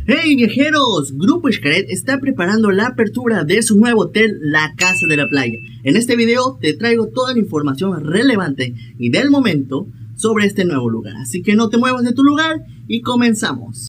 Hey viajeros, Grupo Xcaret está preparando la apertura de su nuevo hotel, La Casa de la Playa. En este video te traigo toda la información relevante y del momento sobre este nuevo lugar, así que no te muevas de tu lugar y comenzamos.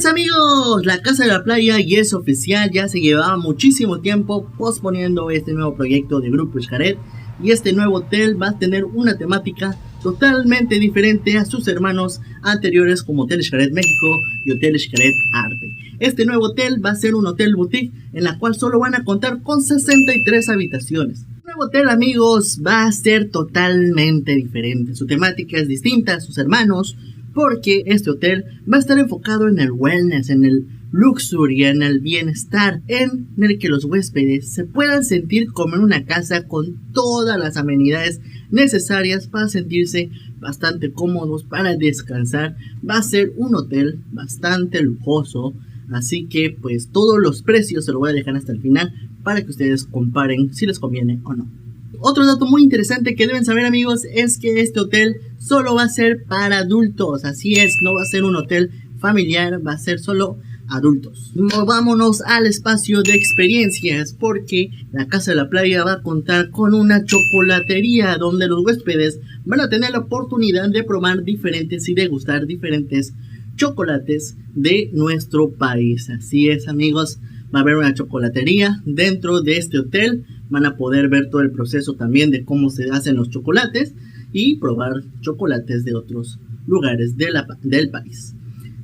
Amigos, La Casa de la Playa ya es oficial, ya se llevaba muchísimo tiempo posponiendo este nuevo proyecto de Grupo Xcaret. Y este nuevo hotel va a tener una temática totalmente diferente a sus hermanos anteriores como Hotel Xcaret México y Hotel Xcaret Arte. Este nuevo hotel va a ser un hotel boutique en la cual solo van a contar con 63 habitaciones. El nuevo hotel, amigos, va a ser totalmente diferente. Su temática es distinta a sus hermanos porque este hotel va a estar enfocado en el wellness, en el luxury, en el bienestar, en el que los huéspedes se puedan sentir como en una casa con todas las amenidades necesarias para sentirse bastante cómodos, para descansar. Va a ser un hotel bastante lujoso, así que pues todos los precios se los voy a dejar hasta el final para que ustedes comparen si les conviene o no. Otro dato muy interesante que deben saber, amigos, es que este hotel solo va a ser para adultos. Así es, no va a ser un hotel familiar, va a ser solo adultos. Movámonos al espacio de experiencias porque La Casa de la Playa va a contar con una chocolatería donde los huéspedes van a tener la oportunidad de probar diferentes y degustar diferentes chocolates de nuestro país. Así es, amigos, va a haber una chocolatería dentro de este hotel. Van a poder ver todo el proceso también de cómo se hacen los chocolates y probar chocolates de otros lugares del país.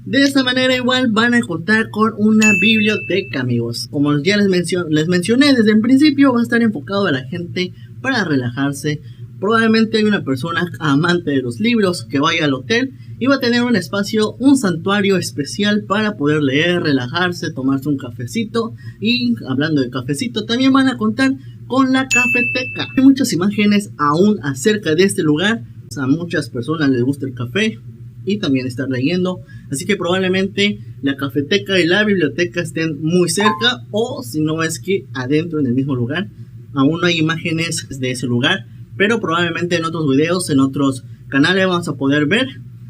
De esta manera igual van a contar con una biblioteca, amigos. Como ya les mencioné desde el principio, va a estar enfocado a la gente para relajarse. Probablemente hay una persona amante de los libros que vaya al hotel y va a tener un espacio, un santuario especial para poder leer, relajarse, tomarse un cafecito. Y hablando de cafecito, también van a contar con la cafeteca. Hay muchas imágenes aún acerca de este lugar. A muchas personas les gusta el café y también estar leyendo, así que probablemente la cafeteca y la biblioteca estén muy cerca, o si no es que adentro en el mismo lugar. Aún no hay imágenes de ese lugar, pero probablemente en otros videos, en otros canales vamos a poder ver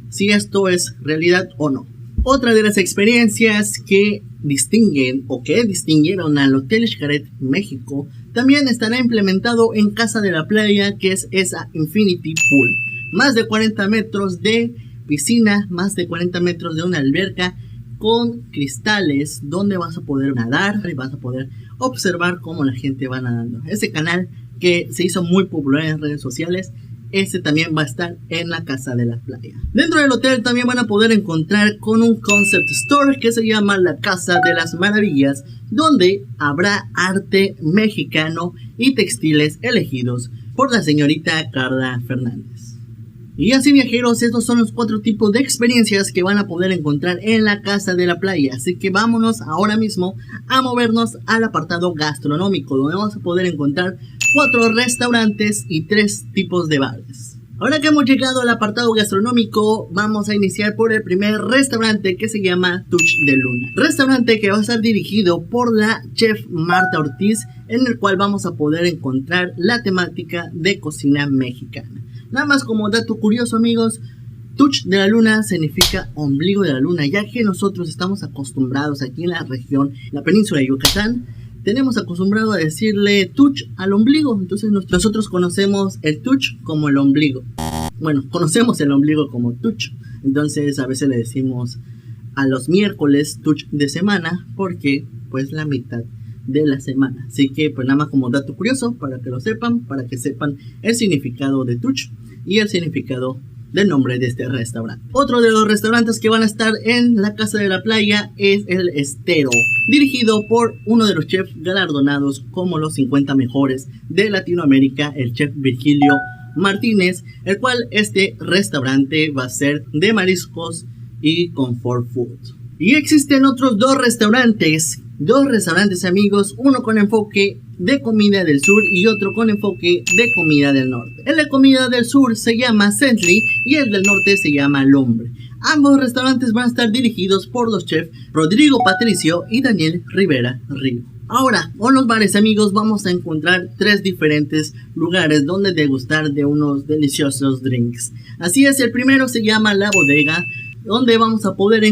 si esto es realidad o no. Otra de las experiencias que distinguieron al Hotel Xcaret México también estará implementado en Casa de la Playa, que es esa Infinity Pool. Más de 40 metros de piscina, más de 40 metros de una alberca con cristales donde vas a poder nadar y vas a poder observar cómo la gente va nadando. Ese canal que se hizo muy popular en redes sociales, ese también va a estar en La Casa de la Playa. Dentro del hotel también van a poder encontrar con un concept store que se llama La Casa de las Maravillas, donde habrá arte mexicano y textiles elegidos por la señorita Carla Fernández. Y así, viajeros, estos son los 4 tipos de experiencias que van a poder encontrar en La Casa de la Playa. Así que vámonos ahora mismo a movernos al apartado gastronómico, donde vamos a poder encontrar 4 restaurantes y 3 tipos de bares. Ahora que hemos llegado al apartado gastronómico, vamos a iniciar por el primer restaurante, que se llama Touch de Luna. Restaurante que va a estar dirigido por la chef Marta Ortiz, en el cual vamos a poder encontrar la temática de cocina mexicana. Nada más como dato curioso, amigos, Touch de la Luna significa ombligo de la luna, ya que nosotros estamos acostumbrados aquí en la región, la península de Yucatán, tenemos acostumbrado a decirle touch al ombligo. Entonces nosotros conocemos el touch como el ombligo. Bueno, conocemos el ombligo como touch. Entonces a veces le decimos a los miércoles touch de semana, porque pues la mitad de la semana. Así que pues nada más como dato curioso para que lo sepan, para que sepan el significado de touch y el significado del nombre de este restaurante. Otro de los restaurantes que van a estar en La Casa de la Playa es el Estero, dirigido por uno de los chefs galardonados como los 50 mejores de Latinoamérica, el chef Virgilio Martínez, el cual este restaurante va a ser de mariscos y comfort food. Y existen otros dos restaurantes, amigos, uno con enfoque de comida del sur y otro con enfoque de comida del norte. El de comida del sur se llama Century y el del norte se llama Lumbre. Ambos restaurantes van a estar dirigidos por los chefs Rodrigo Patricio y Daniel Rivera Río. Ahora, con los bares, amigos, vamos a encontrar 3 diferentes lugares donde degustar de unos deliciosos drinks. Así es, el primero se llama La Bodega, donde vamos a poder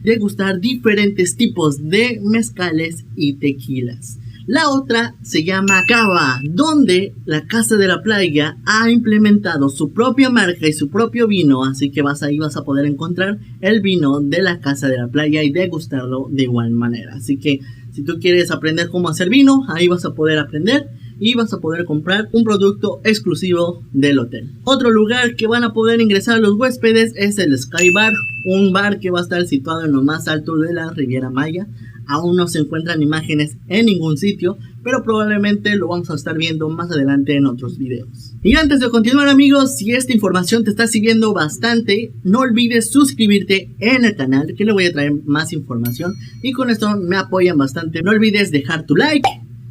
degustar diferentes tipos de mezcales y tequilas. La otra se llama Cava, donde la Casa de la Playa ha implementado su propia marca y su propio vino, así que ahí vas a poder encontrar el vino de la Casa de la Playa y degustarlo de igual manera. Así que si tú quieres aprender cómo hacer vino, ahí vas a poder aprender y vas a poder comprar un producto exclusivo del hotel. Otro lugar que van a poder ingresar los huéspedes es el Sky Bar, un bar que va a estar situado en lo más alto de la Riviera Maya. Aún no se encuentran imágenes en ningún sitio, pero probablemente lo vamos a estar viendo más adelante en otros videos. Y antes de continuar, amigos, si esta información te está sirviendo bastante, no olvides suscribirte en el canal, que le voy a traer más información y con esto me apoyan bastante. No olvides dejar tu like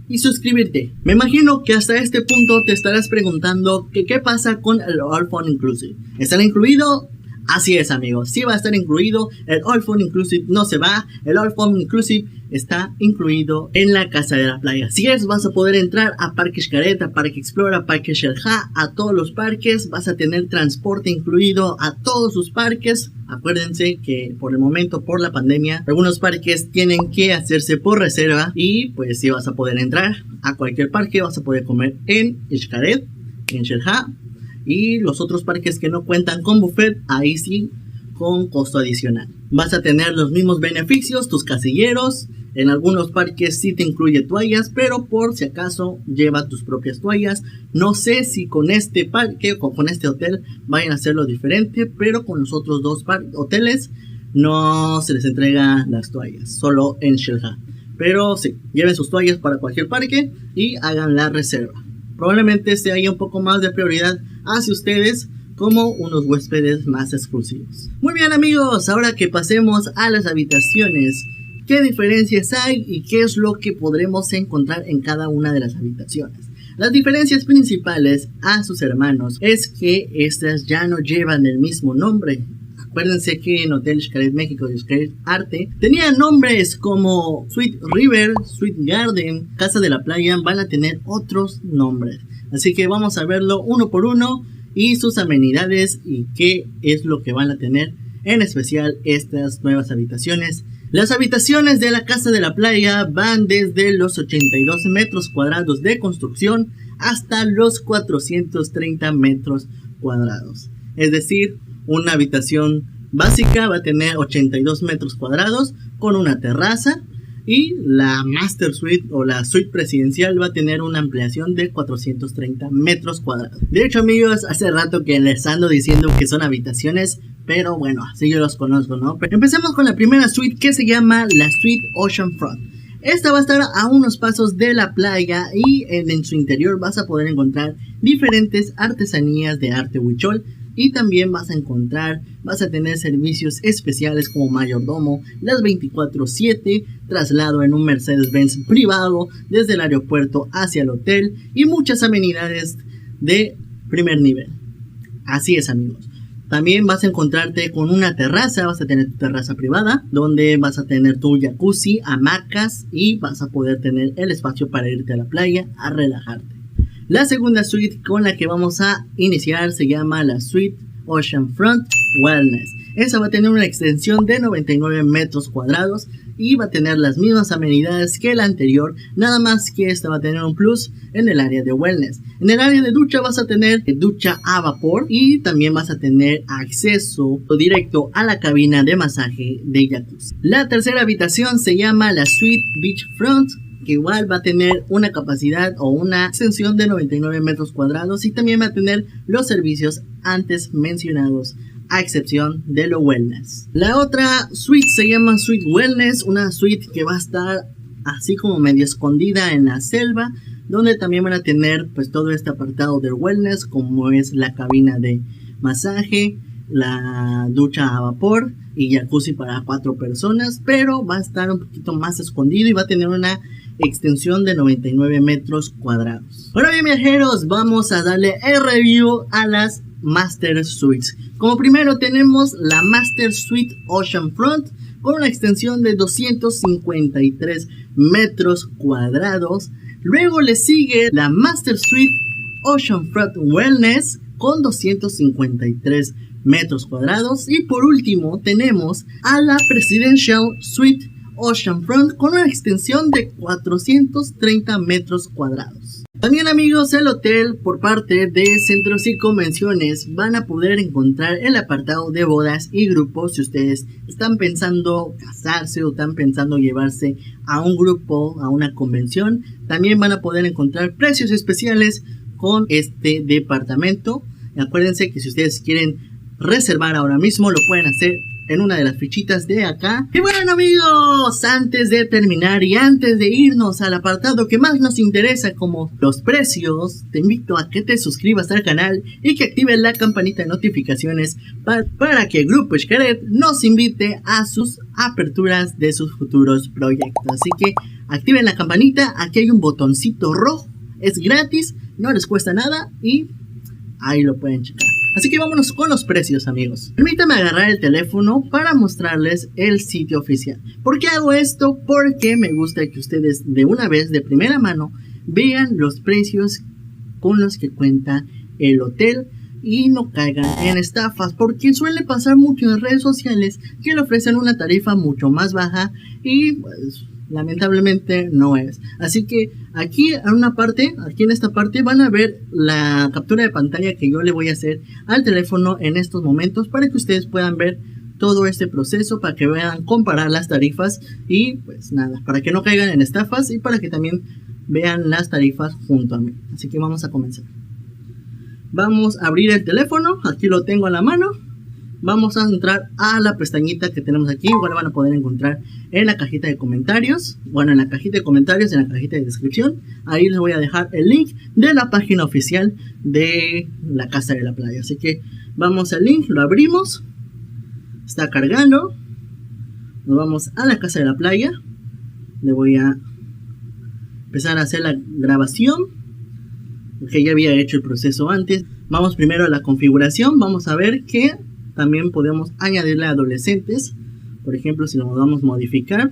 y suscribirte. Me imagino que hasta este punto te estarás preguntando que qué pasa con el All Fun Inclusive. ¿Estará incluido? Así es, amigos, sí va a estar incluido. El All Fun Inclusive no se va. El All Fun Inclusive está incluido en la Casa de la Playa. Así es, vas a poder entrar a Parque Xcaret, a Parque Explora, a Parque Xel-Há, a todos los parques. Vas a tener transporte incluido a todos sus parques. Acuérdense que por el momento, por la pandemia, algunos parques tienen que hacerse por reserva. Y pues sí vas a poder entrar a cualquier parque. Vas a poder comer en Xcaret, en Xel-Há. Y los otros parques que no cuentan con buffet, ahí sí, con costo adicional. Vas a tener los mismos beneficios, tus casilleros. En algunos parques sí te incluye toallas, pero por si acaso lleva tus propias toallas. No sé si con este parque o con este hotel vayan a hacerlo diferente, pero con los otros dos hoteles no se les entrega las toallas, solo en Xel-Há. Pero sí, lleven sus toallas para cualquier parque y hagan la reserva. Probablemente se haya un poco más de prioridad hacia ustedes como unos huéspedes más exclusivos. Muy bien, amigos, ahora que pasemos a las habitaciones, ¿qué diferencias hay y qué es lo que podremos encontrar en cada una de las habitaciones? Las diferencias principales a sus hermanos es que estas ya no llevan el mismo nombre. Acuérdense que en Hotel Xcaret México y Xcaret Arte tenían nombres como Suite River, Suite Garden, Casa de la Playa, van a tener otros nombres. Así que vamos a verlo uno por uno y sus amenidades y qué es lo que van a tener en especial estas nuevas habitaciones. Las habitaciones de la Casa de la Playa van desde los 82 metros cuadrados de construcción hasta los 430 metros cuadrados. Es decir, una habitación básica va a tener 82 metros cuadrados con una terraza y la Master Suite o la Suite Presidencial va a tener una ampliación de 430 metros cuadrados. De hecho, amigos, hace rato que les ando diciendo que son habitaciones, pero bueno, así yo los conozco, ¿no? Pero empecemos con la primera suite que se llama la Suite Oceanfront. Esta va a estar a unos pasos de la playa y en su interior vas a poder encontrar diferentes artesanías de arte huichol. Y también vas a tener servicios especiales como mayordomo, las 24/7, traslado en un Mercedes-Benz privado desde el aeropuerto hacia el hotel y muchas amenidades de primer nivel. Así es, amigos. También vas a encontrarte con una terraza, vas a tener tu terraza privada, donde vas a tener tu jacuzzi, hamacas y vas a poder tener el espacio para irte a la playa a relajarte. La segunda suite con la que vamos a iniciar se llama la Suite Oceanfront Wellness. Esa va a tener una extensión de 99 metros cuadrados y va a tener las mismas amenidades que la anterior, nada más que esta va a tener un plus en el área de wellness. En el área de ducha vas a tener ducha a vapor y también vas a tener acceso directo a la cabina de masaje de jacuzzi. La tercera habitación se llama la Suite Beachfront, que igual va a tener una capacidad o una extensión de 99 metros cuadrados y también va a tener los servicios antes mencionados, a excepción de lo wellness. La otra suite se llama Suite Wellness, una suite que va a estar así como medio escondida en la selva, donde también van a tener pues todo este apartado del wellness, como es la cabina de masaje, la ducha a vapor y jacuzzi para 4 personas, pero va a estar un poquito más escondido y va a tener una extensión de 99 metros cuadrados. Ahora bien, viajeros, vamos a darle el review a las Master Suites. Como primero tenemos la Master Suite Oceanfront con una extensión de 253 metros cuadrados. Luego le sigue la Master Suite Oceanfront Wellness con 253 metros cuadrados. Y por último tenemos a la Presidential Suite Oceanfront con una extensión de 430 metros cuadrados. También, amigos, el hotel por parte de Centros y Convenciones van a poder encontrar el apartado de bodas y grupos. Si ustedes están pensando casarse o están pensando llevarse a un grupo, a una convención, también van a poder encontrar precios especiales con este departamento. Acuérdense que si ustedes quieren reservar ahora mismo, lo pueden hacer en una de las fichitas de acá. Y bueno, amigos, antes de terminar y antes de irnos al apartado que más nos interesa, como los precios, te invito a que te suscribas al canal y que actives la campanita de notificaciones para que Grupo Xcaret nos invite a sus aperturas de sus futuros proyectos. Así que activen la campanita, aquí hay un botoncito rojo, es gratis, no les cuesta nada y ahí lo pueden checar. Así que vámonos con los precios, amigos. Permítanme agarrar el teléfono para mostrarles el sitio oficial. ¿Por qué hago esto? Porque me gusta que ustedes de una vez, de primera mano, vean los precios con los que cuenta el hotel y no caigan en estafas, porque suele pasar mucho en redes sociales que le ofrecen una tarifa mucho más baja y pues lamentablemente no es. Así que aquí en esta parte van a ver la captura de pantalla que yo le voy a hacer al teléfono en estos momentos para que ustedes puedan ver todo este proceso, para que vean comparar las tarifas y pues nada, para que no caigan en estafas y para que también vean las tarifas junto a mí. Así que vamos a comenzar. Vamos a abrir el teléfono, aquí lo tengo a la mano. Vamos a entrar a la pestañita que tenemos aquí. Igual van a poder encontrar en la cajita de comentarios. Bueno, en la cajita de comentarios, en la cajita de descripción. Ahí les voy a dejar el link de la página oficial de la Casa de la Playa. Así que vamos al link, lo abrimos. Está cargando. Nos vamos a la Casa de la Playa. Le voy a empezar a hacer la grabación, porque ya había hecho el proceso antes. Vamos primero a la configuración. Vamos a ver que también podemos añadirle a adolescentes. Por ejemplo, si lo vamos a modificar,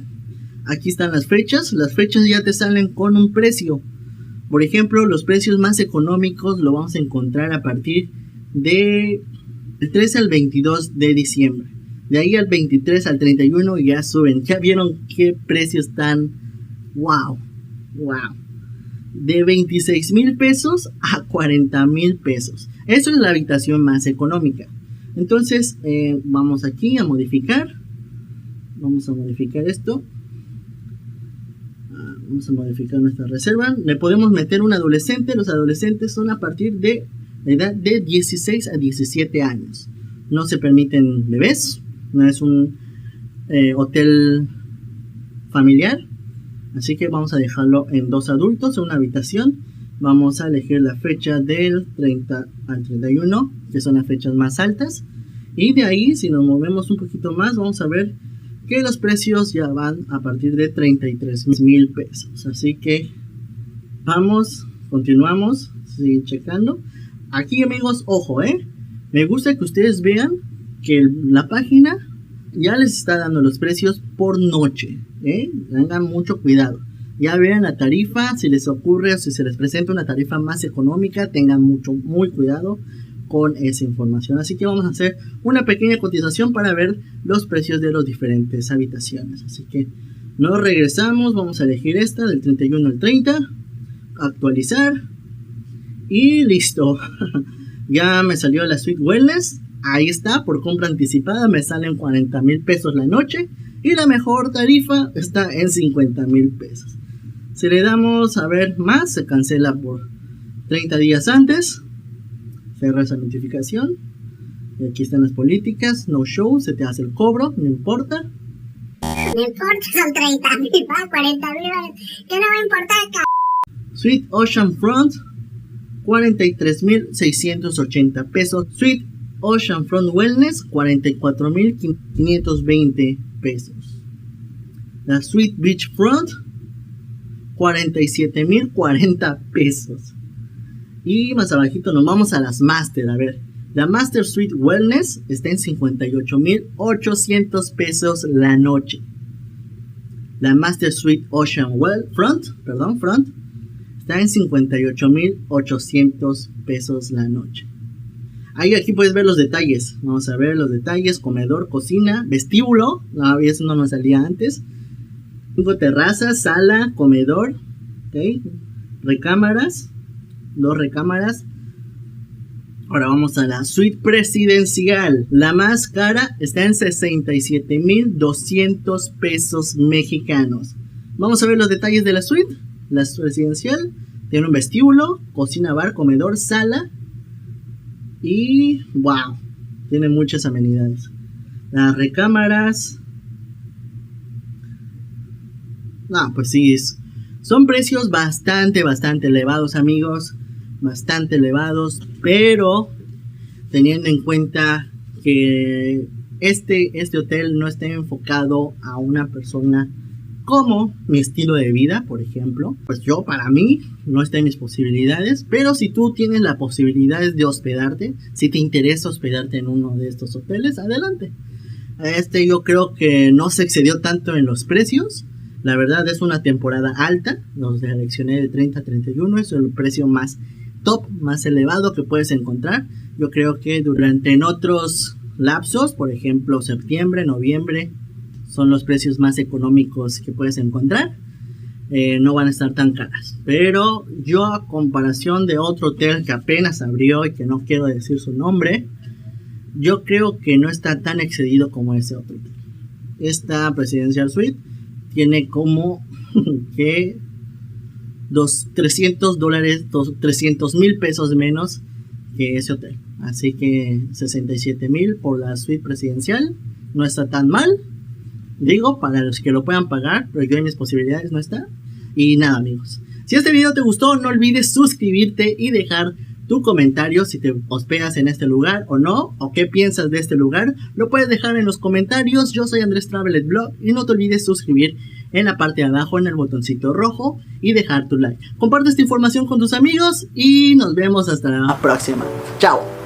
aquí están las fechas. Las fechas ya te salen con un precio. Por ejemplo, los precios más económicos lo vamos a encontrar a partir del 13 al 22 de diciembre. De ahí al 23 al 31 ya suben. Ya vieron qué precios tan wow. De 26,000 pesos a 40,000 pesos. Eso es la habitación más económica. Entonces vamos aquí a modificar. Vamos a modificar esto. Vamos a modificar nuestra reserva. Le podemos meter un adolescente. Los adolescentes son a partir de la edad de 16 a 17 años. No se permiten bebés. No es un hotel familiar. Así que vamos a dejarlo en 2 adultos en una habitación. Vamos a elegir la fecha del 30 al 31, que son las fechas más altas. Y de ahí, si nos movemos un poquito más, vamos a ver que los precios ya van a partir de 33,000 pesos. Así que vamos, continuamos, sigue checando. Aquí, amigos, ojo, me gusta que ustedes vean que la página ya les está dando los precios por noche. Tengan mucho cuidado. Ya vean la tarifa, si les ocurre o si se les presenta una tarifa más económica, tengan muy cuidado con esa información. Así que vamos a hacer una pequeña cotización para ver los precios de las diferentes habitaciones. Así que nos regresamos, vamos a elegir esta del 31 al 30, actualizar y listo. Ya me salió la Suite Wellness. Ahí está, por compra anticipada me salen 40,000 pesos la noche y la mejor tarifa está en 50,000 pesos. Si le damos a ver más, se cancela por 30 días antes. Cierra esa notificación. Y aquí están las políticas. No show, se te hace el cobro, no importa. No importa, son 30,000, 40,000, que no va a importar, Suite Oceanfront, 43,680 pesos. Suite Oceanfront Wellness, 44,520 pesos. La Suite Beachfront, 47,040 pesos. Y más abajito nos vamos a las Master. A ver, la Master Suite Wellness está en 58,800 pesos la noche. La Master Suite Front está en 58,800 pesos la noche. Ahí aquí puedes ver los detalles. Vamos a ver los detalles: comedor, cocina, vestíbulo. No, eso no nos salía antes. 5 terrazas, sala, comedor, ¿okay? Recámaras, 2 recámaras. Ahora vamos a la suite presidencial. La más cara está en 67,200 pesos mexicanos. Vamos a ver los detalles de la suite. La presidencial tiene un vestíbulo, cocina, bar, comedor, sala. Y wow, tiene muchas amenidades. Las recámaras. Pues sí, son precios bastante elevados, amigos. Bastante elevados, pero teniendo en cuenta que este hotel no está enfocado a una persona como mi estilo de vida, por ejemplo, pues para mí no está en mis posibilidades. Pero si tú tienes la posibilidad de hospedarte, si te interesa hospedarte en uno de estos hoteles, adelante. Yo creo que no se excedió tanto en los precios. La verdad es una temporada alta. Los seleccioné de 30 a 31. Es el precio más top, más elevado que puedes encontrar. Yo creo que en otros lapsos, por ejemplo septiembre, noviembre, son los precios más económicos que puedes encontrar. No van a estar tan caras. Pero yo, a comparación de otro hotel que apenas abrió y que no quiero decir su nombre, yo creo que no está tan excedido como ese otro hotel. Esta Presidential Suite tiene como que $300,000 pesos menos que ese hotel. Así que 67,000 por la suite presidencial no está tan mal. Digo, para los que lo puedan pagar, pero yo en mis posibilidades no está. Y nada, amigos, si este video te gustó, no olvides suscribirte y dejar tu comentario si te hospedas en este lugar o no, o qué piensas de este lugar. Lo puedes dejar en los comentarios. Yo soy Andrés Travelet Blog y no te olvides suscribir en la parte de abajo en el botoncito rojo y dejar tu like. Comparte esta información con tus amigos y nos vemos hasta la próxima. Chao.